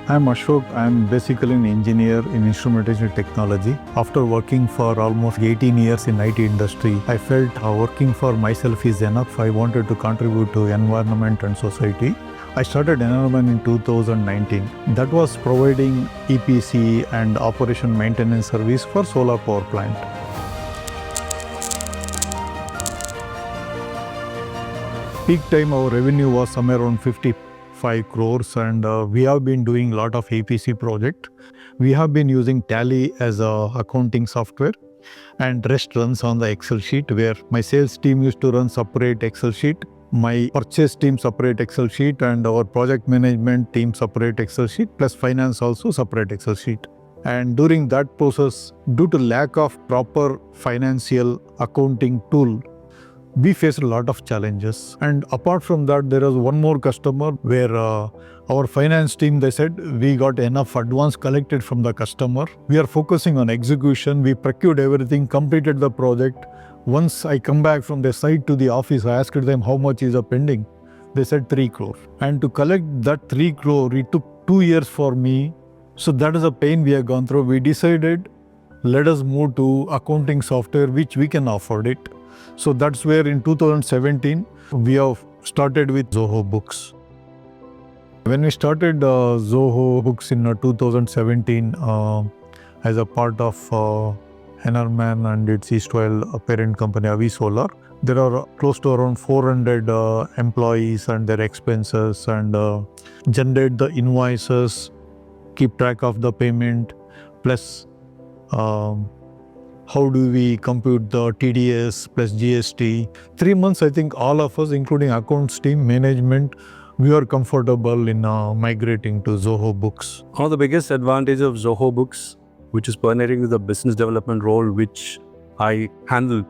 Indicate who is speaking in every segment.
Speaker 1: I'm Ashok. I'm basically an engineer in instrumentation technology. After working for almost 18 years in IT industry, I felt working for myself is enough. I wanted to contribute to environment and society. I started EnerMAN in 2019. That was providing EPC and operation maintenance service for solar power plant. Peak time our revenue was somewhere around 55 crores, and we have been doing a lot of EPC project. We have been using Tally as a accounting software, and rest runs on the Excel sheet, where my sales team used to run separate Excel sheet, my purchase team separate Excel sheet, and our project management team separate Excel sheet, plus finance also separate Excel sheet. And during that process, due to lack of proper financial accounting tool, we faced a lot of challenges. And apart from that, there was one more customer where our finance team, they said, we got enough advance collected from the customer. We are focusing on execution. We procured everything, completed the project. Once I come back from the site to the office, I asked them how much is pending. They said 3 crore. And to collect that 3 crore, it took 2 years for me. So that is a pain we have gone through. We decided, let us move to accounting software, which we can afford it. So that's where in 2017, we have started with Zoho Books. When we started Zoho Books in 2017 as a part of EnerMAN and its Eastwell parent company, Avi Solar, there are close to around 400 employees and their expenses, and generate the invoices, keep track of the payment, plus how do we compute the TDS plus GST. 3 months, I think all of us, including accounts team, management, we are comfortable in migrating to Zoho Books.
Speaker 2: One of the biggest advantages of Zoho Books, which is partnering with the business development role which I handle,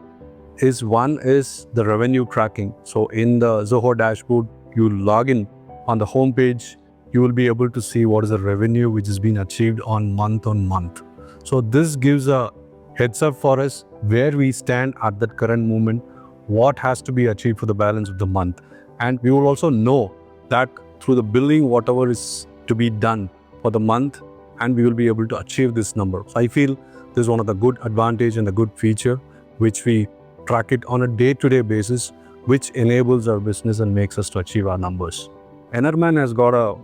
Speaker 2: is one is the revenue tracking. So in the Zoho dashboard, you log in on the home page, you will be able to see what is the revenue which has been achieved on month. So this gives a heads up for us where we stand at that current moment, what has to be achieved for the balance of the month. And we will also know that through the billing, whatever is to be done for the month, and we will be able to achieve this number. So I feel this is one of the good advantage and a good feature which we track it on a day-to-day basis, which enables our business and makes us to achieve our numbers. EnerMAN has got a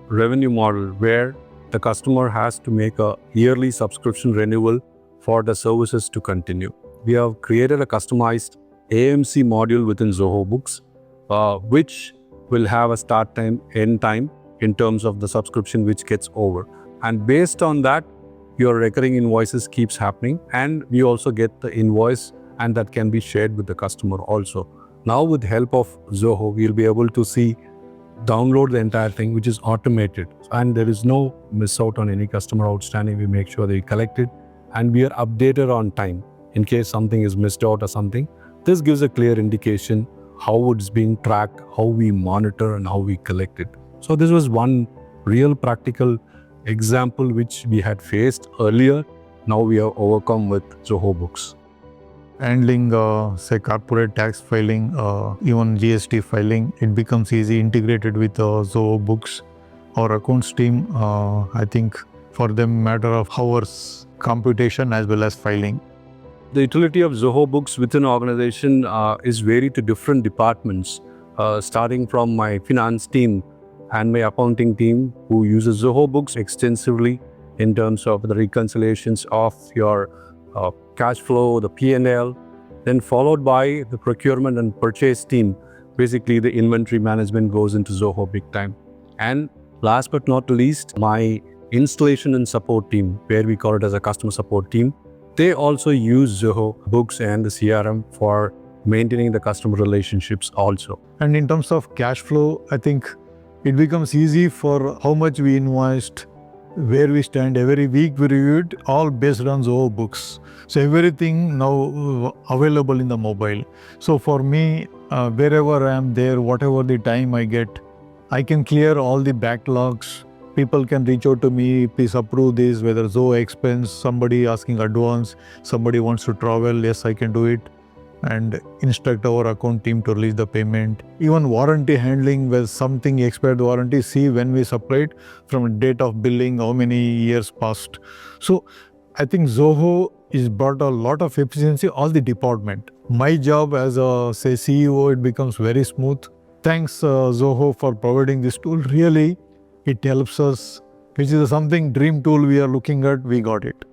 Speaker 2: revenue model where the customer has to make a yearly subscription renewal for the services to continue. We have created a customized AMC module within Zoho Books, which will have a start time, end time in terms of the subscription which gets over. And based on that, your recurring invoices keeps happening, and we also get the invoice, and that can be shared with the customer also. Now with the help of Zoho, we'll be able to see, download the entire thing, which is automated. And there is no miss out on any customer outstanding. We make sure they collect it, and we are updated on time in case something is missed out or something. This gives a clear indication how it's being tracked, how we monitor, and how we collect it. So this was one real practical example which we had faced earlier. Now we have overcome with Zoho Books.
Speaker 1: Handling, say, corporate tax filing, even GST filing, it becomes easy integrated with Zoho Books. Our accounts team, I think for them, matter of hours computation as well as filing.
Speaker 2: The utility of Zoho Books within an organization is varied to different departments, starting from my finance team and my accounting team, who uses Zoho Books extensively in terms of the reconciliations of your cash flow, the P&L, then followed by the procurement and purchase team. Basically, the inventory management goes into Zoho big time. And last but not least, my installation and support team, where we call it as a customer support team, they also use Zoho Books and the CRM for maintaining the customer relationships also.
Speaker 1: And in terms of cash flow, I think it becomes easy for how much we invoiced, where we stand. Every week we review it, all based on Zoho Books. So everything now available in the mobile. So for me, wherever I am there, whatever the time I get, I can clear all the backlogs. People can reach out to me, please approve this, whether Zoho expense, somebody asking advance, somebody wants to travel, yes, I can do it. and instruct our account team to release the payment. Even warranty handling, where something expired warranty, see when we supplied, from date of billing, how many years passed. So I think Zoho is brought a lot of efficiency all the department. My job as a CEO, it becomes very smooth. Thanks Zoho for providing this tool. Really, it helps us, which is something dream tool we are looking at. We got it.